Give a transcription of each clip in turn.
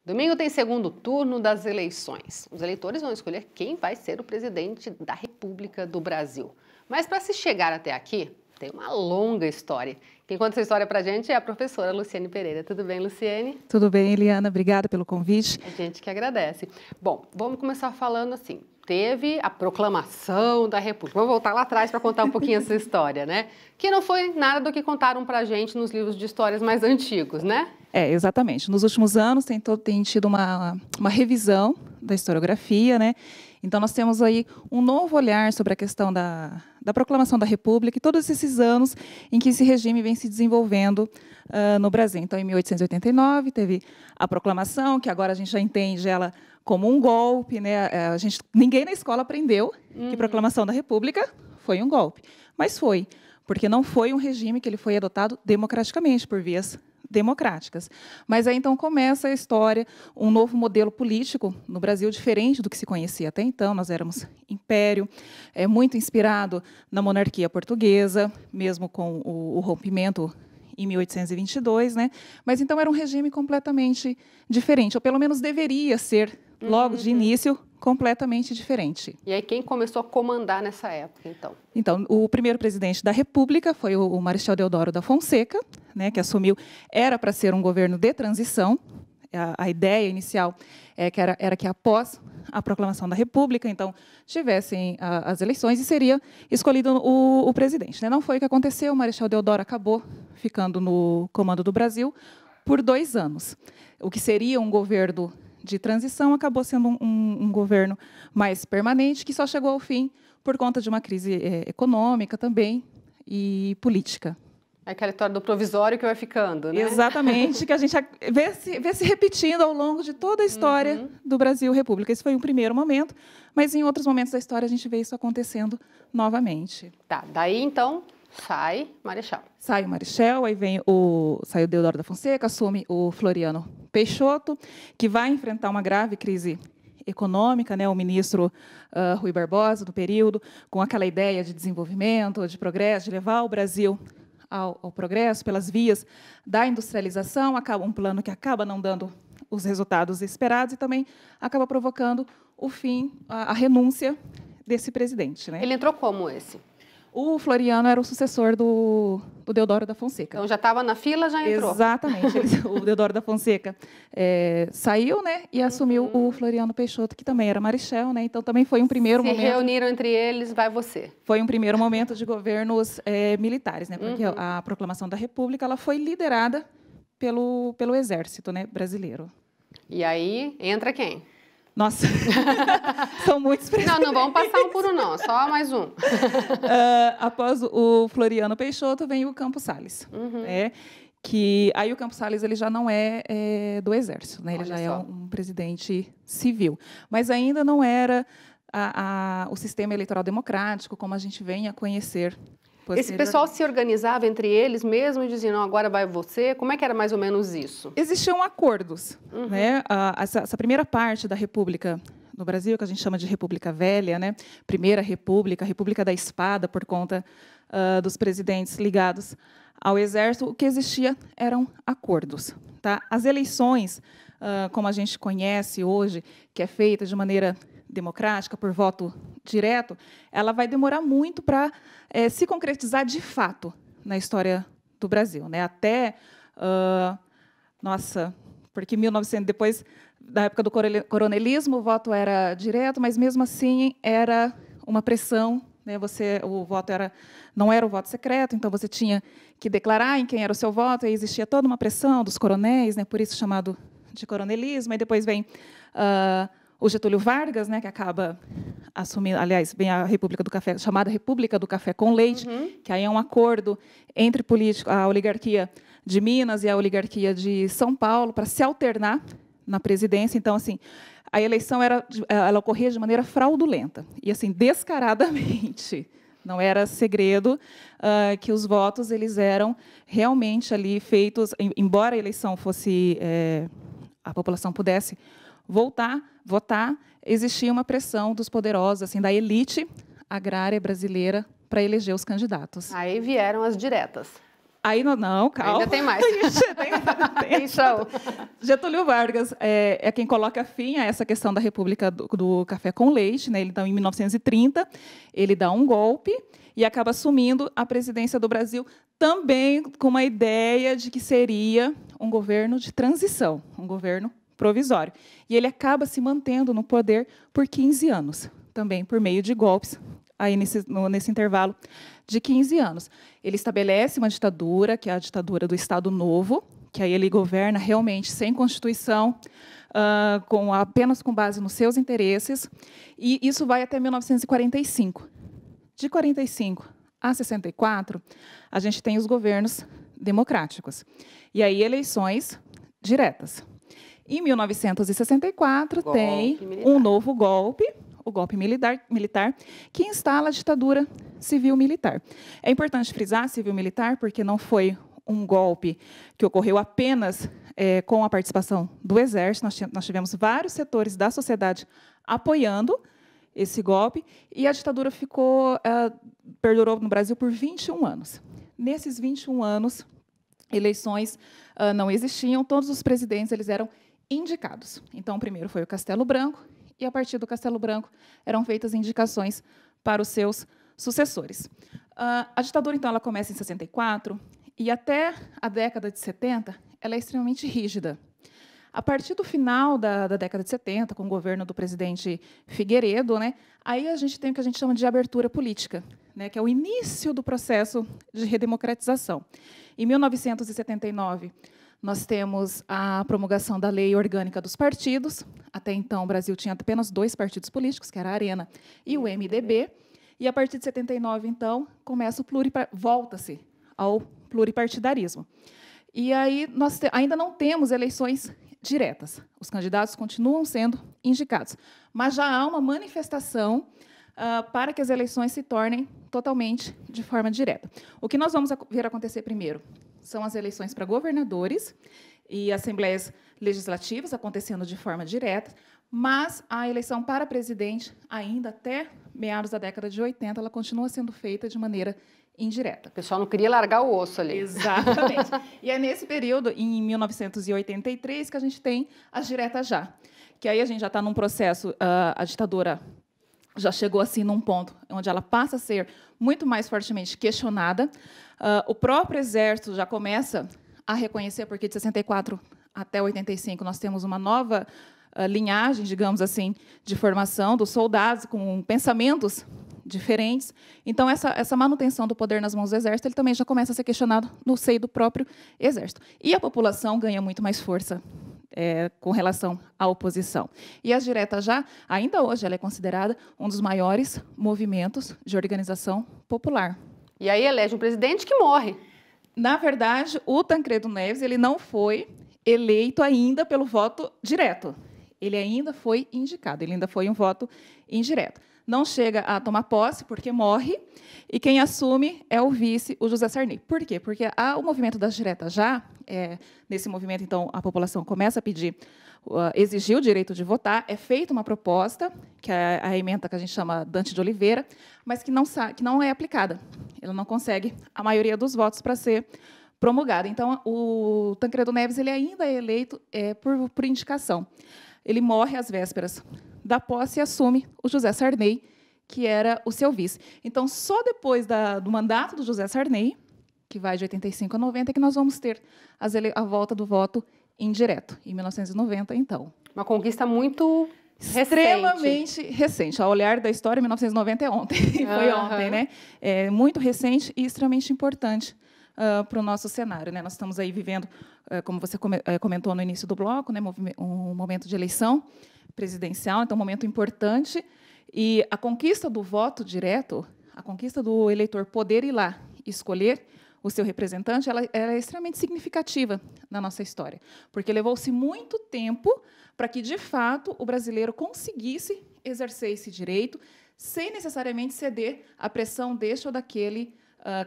Domingo tem segundo turno das eleições. Os eleitores vão escolher quem vai ser o presidente da República do Brasil. Mas para se chegar até aqui, tem uma longa história. Quem conta essa história para a gente é a professora Luciane Pereira. Tudo bem, Luciane? Tudo bem, Eliana. Obrigada pelo convite. A gente que agradece. Bom, vamos começar falando assim. Teve a proclamação da República. Vou voltar lá atrás para contar um pouquinho essa história, né? Que não foi nada do que contaram para a gente nos livros de histórias mais antigos, né? Exatamente. Nos últimos anos tem tido uma revisão da historiografia, né? Então, nós temos aí um novo olhar sobre a questão da proclamação da República e todos esses anos em que esse regime vem se desenvolvendo no Brasil. Então, em 1889, teve a proclamação, que agora a gente já entende ela como um golpe, né? Ninguém na escola aprendeu que a proclamação da República foi um golpe, mas foi, porque não foi um regime que ele foi adotado democraticamente, por vias democráticas. Mas aí, então, começa a história, um novo modelo político no Brasil, diferente do que se conhecia até então. Nós éramos império, muito inspirado na monarquia portuguesa, mesmo com o rompimento em 1822, né? Mas, então, era um regime completamente diferente, ou pelo menos deveria ser, logo de início, completamente diferente. E aí, quem começou a comandar nessa época, então? Então, o primeiro presidente da República foi o Marechal Deodoro da Fonseca, né, que assumiu, era para ser um governo de transição. A ideia inicial era que, após a proclamação da República, então, tivessem as eleições e seria escolhido o presidente, né? Não foi o que aconteceu, o Marechal Deodoro acabou ficando no comando do Brasil por 2 anos. O que seria um governo de transição acabou sendo um governo mais permanente, que só chegou ao fim por conta de uma crise econômica também e política. É aquela história do provisório que vai ficando, né? Exatamente, que a gente vê se repetindo ao longo de toda a história do Brasil República. Esse foi um primeiro momento, mas em outros momentos da história a gente vê isso acontecendo novamente. Tá, daí então sai Marechal. Sai o Marechal, aí sai o Deodoro da Fonseca, assume o Floriano Peixoto, que vai enfrentar uma grave crise econômica, né? O ministro Rui Barbosa, do período, com aquela ideia de desenvolvimento, de progresso, de levar o Brasil ao progresso pelas vias da industrialização, um plano que acaba não dando os resultados esperados e também acaba provocando o fim, a renúncia desse presidente, né? Ele entrou como esse? O Floriano era o sucessor do Deodoro da Fonseca. Então já estava na fila, já entrou. Exatamente. O Deodoro da Fonseca saiu, né, e assumiu o Floriano Peixoto, que também era marechal, né? Então também foi um primeiro momento. Se reuniram entre eles, vai você. Foi um primeiro momento de governos militares, né? Porque a proclamação da República ela foi liderada pelo Exército, né, brasileiro. E aí entra quem? Nossa, são muitos presidentes. Não vamos passar um por um, não. Só mais um. Após o Floriano Peixoto, vem o Campos Salles. Que aí o Campos Salles ele já não é do Exército, né? Ele já é um presidente civil. Mas ainda não era o sistema eleitoral democrático, como a gente vem a conhecer. Esse pessoal se organizava entre eles mesmo e dizia, não, agora vai você? Como é que era mais ou menos isso? Existiam acordos. Né? Essa primeira parte da República no Brasil, que a gente chama de República Velha, né? Primeira República, a República da Espada, por conta dos presidentes ligados ao Exército, o que existia eram acordos. Tá? As eleições, como a gente conhece hoje, que é feita de maneira democrática, por voto direto, ela vai demorar muito para se concretizar de fato na história do Brasil, né? Até, porque 1900, depois da época do coronelismo, o voto era direto, mas mesmo assim era uma pressão, né? O voto não era o voto secreto, então você tinha que declarar em quem era o seu voto, e existia toda uma pressão dos coronéis, né? Por isso chamado de coronelismo, e depois vem o Getúlio Vargas, né, que acaba assumindo, aliás, vem a República do Café, chamada República do Café com Leite, que aí é um acordo entre a oligarquia de Minas e a oligarquia de São Paulo para se alternar na presidência. Então, assim, a eleição ela ocorria de maneira fraudulenta e assim descaradamente. Não era segredo que os votos eles eram realmente ali feitos, embora a eleição fosse a população pudesse votar, existia uma pressão dos poderosos, assim, da elite agrária brasileira, para eleger os candidatos. Aí vieram as diretas. Aí não, calma. Ainda tem mais. Tem show. Getúlio Vargas é quem coloca fim a essa questão da República do Café com Leite, né? Ele, então, em 1930, ele dá um golpe e acaba assumindo a presidência do Brasil, também com uma ideia de que seria um governo de transição, um governo provisório. E ele acaba se mantendo no poder por 15 anos, também por meio de golpes, aí nesse intervalo de 15 anos. Ele estabelece uma ditadura, que é a ditadura do Estado Novo, que aí ele governa realmente sem Constituição, apenas com base nos seus interesses, e isso vai até 1945. De 45 a 64, a gente tem os governos democráticos. E aí, eleições diretas. Em 1964, tem um novo golpe, o golpe militar, que instala a ditadura civil-militar. É importante frisar civil-militar, porque não foi um golpe que ocorreu apenas com a participação do Exército. Nós tivemos vários setores da sociedade apoiando esse golpe, e a ditadura perdurou no Brasil por 21 anos. Nesses 21 anos, eleições não existiam, todos os presidentes eles eram indicados. Então, primeiro foi o Castelo Branco, e, a partir do Castelo Branco, eram feitas indicações para os seus sucessores. A ditadura, então, ela começa em 64, e até a década de 70, ela é extremamente rígida. A partir do final da década de 70, com o governo do presidente Figueiredo, né, aí a gente tem o que a gente chama de abertura política, né, que é o início do processo de redemocratização. Em 1979, nós temos a promulgação da Lei Orgânica dos Partidos. Até então, o Brasil tinha apenas 2 partidos políticos, que era a Arena e o MDB. E, a partir de 79, então, volta-se ao pluripartidarismo. E aí nós ainda não temos eleições diretas. Os candidatos continuam sendo indicados, mas já há uma manifestação para que as eleições se tornem totalmente de forma direta. O que nós vamos ver acontecer primeiro são as eleições para governadores e assembleias legislativas acontecendo de forma direta, mas a eleição para presidente, ainda até meados da década de 80, ela continua sendo feita de maneira indireta. O pessoal não queria largar o osso ali. Exatamente. E é nesse período, em 1983, que a gente tem as diretas já. Que aí a gente já está num processo, a ditadura já chegou assim num ponto onde ela passa a ser muito mais fortemente questionada. O próprio Exército já começa a reconhecer, porque de 64 até 85 nós temos uma nova linhagem, digamos assim, de formação dos soldados com pensamentos diferentes. Então, essa manutenção do poder nas mãos do Exército, ele também já começa a ser questionado no seio do próprio Exército. E a população ganha muito mais força com relação à oposição. E as diretas já, ainda hoje, ela é considerada um dos maiores movimentos de organização popular. E aí elege um presidente que morre. Na verdade, o Tancredo Neves ele não foi eleito ainda pelo voto direto. Ele ainda foi indicado, ele ainda foi um voto indireto. Não chega a tomar posse, porque morre, e quem assume é o vice, o José Sarney. Por quê? Porque o movimento das diretas já, nesse movimento, então, a população começa a pedir, exigir o direito de votar, é feita uma proposta, que é a ementa que a gente chama Dante de Oliveira, mas que não é aplicada. Ela não consegue a maioria dos votos para ser promulgada. Então, o Tancredo Neves ele ainda é eleito por indicação. Ele morre às vésperas da posse e assume o José Sarney, que era o seu vice. Então, só depois do mandato do José Sarney, que vai de 85 a 90, que nós vamos ter a volta do voto indireto, em 1990, então. Uma conquista muito extremamente recente. Ao olhar da história, 1990 é ontem. Foi ontem, né? É muito recente e extremamente importante para o nosso cenário, né? Nós estamos aí vivendo, como você comentou no início do bloco, né, um momento de eleição presidencial, então um momento importante, e a conquista do voto direto, a conquista do eleitor poder ir lá escolher o seu representante, ela é extremamente significativa na nossa história, porque levou-se muito tempo para que, de fato, o brasileiro conseguisse exercer esse direito sem necessariamente ceder à pressão deste ou daquele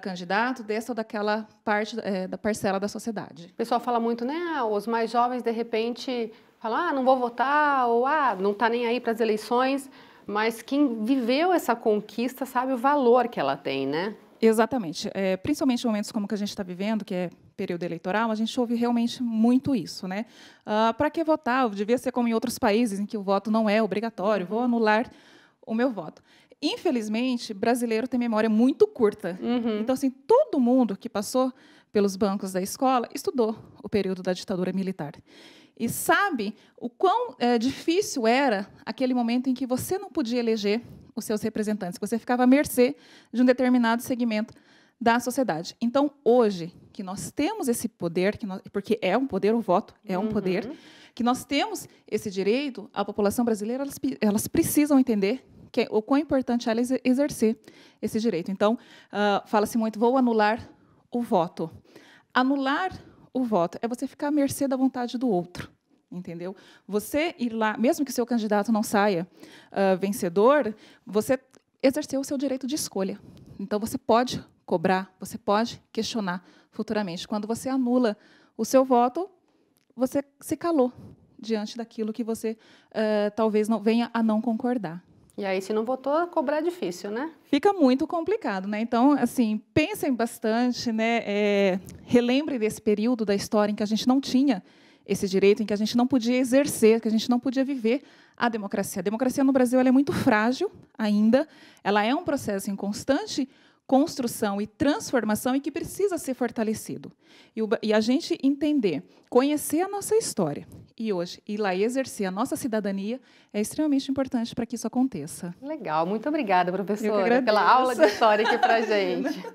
candidato, dessa ou daquela parte da parcela da sociedade. O pessoal fala muito, né? Os mais jovens, de repente, falam, não vou votar, ou não está nem aí para as eleições, mas quem viveu essa conquista sabe o valor que ela tem, né? Exatamente. Principalmente em momentos como o que a gente está vivendo, que é período eleitoral, a gente ouve realmente muito isso, né? Para que votar? Devia ser como em outros países, em que o voto não é obrigatório, vou anular o meu voto. Infelizmente, brasileiro tem memória muito curta. Então, assim, todo mundo que passou pelos bancos da escola estudou o período da ditadura militar. E sabe o quão difícil era aquele momento em que você não podia eleger os seus representantes, que você ficava à mercê de um determinado segmento da sociedade. Então, hoje, que nós temos esse poder, porque é um poder, o voto é um poder, que nós temos esse direito, a população brasileira, elas precisam entender o quão importante é ela exercer esse direito. Então, fala-se muito, vou anular o voto. Anular o voto é você ficar à mercê da vontade do outro. Entendeu? Você ir lá, mesmo que o seu candidato não saia vencedor, você exerceu o seu direito de escolha. Então, você pode cobrar, você pode questionar futuramente. Quando você anula o seu voto, você se calou diante daquilo que você talvez não venha a não concordar. E aí, se não votou, cobrar é difícil, né? Fica muito complicado, né? Então, assim, pensem bastante, né? Relembrem desse período da história em que a gente não tinha esse direito, em que a gente não podia exercer, que a gente não podia viver a democracia. A democracia no Brasil ela é muito frágil ainda, ela é um processo em constante construção e transformação e que precisa ser fortalecido. E a gente entender, conhecer a nossa história e hoje ir lá e exercer a nossa cidadania é extremamente importante para que isso aconteça. Legal, muito obrigada, professora, Eu que agradeço. pela aula de história aqui para a gente.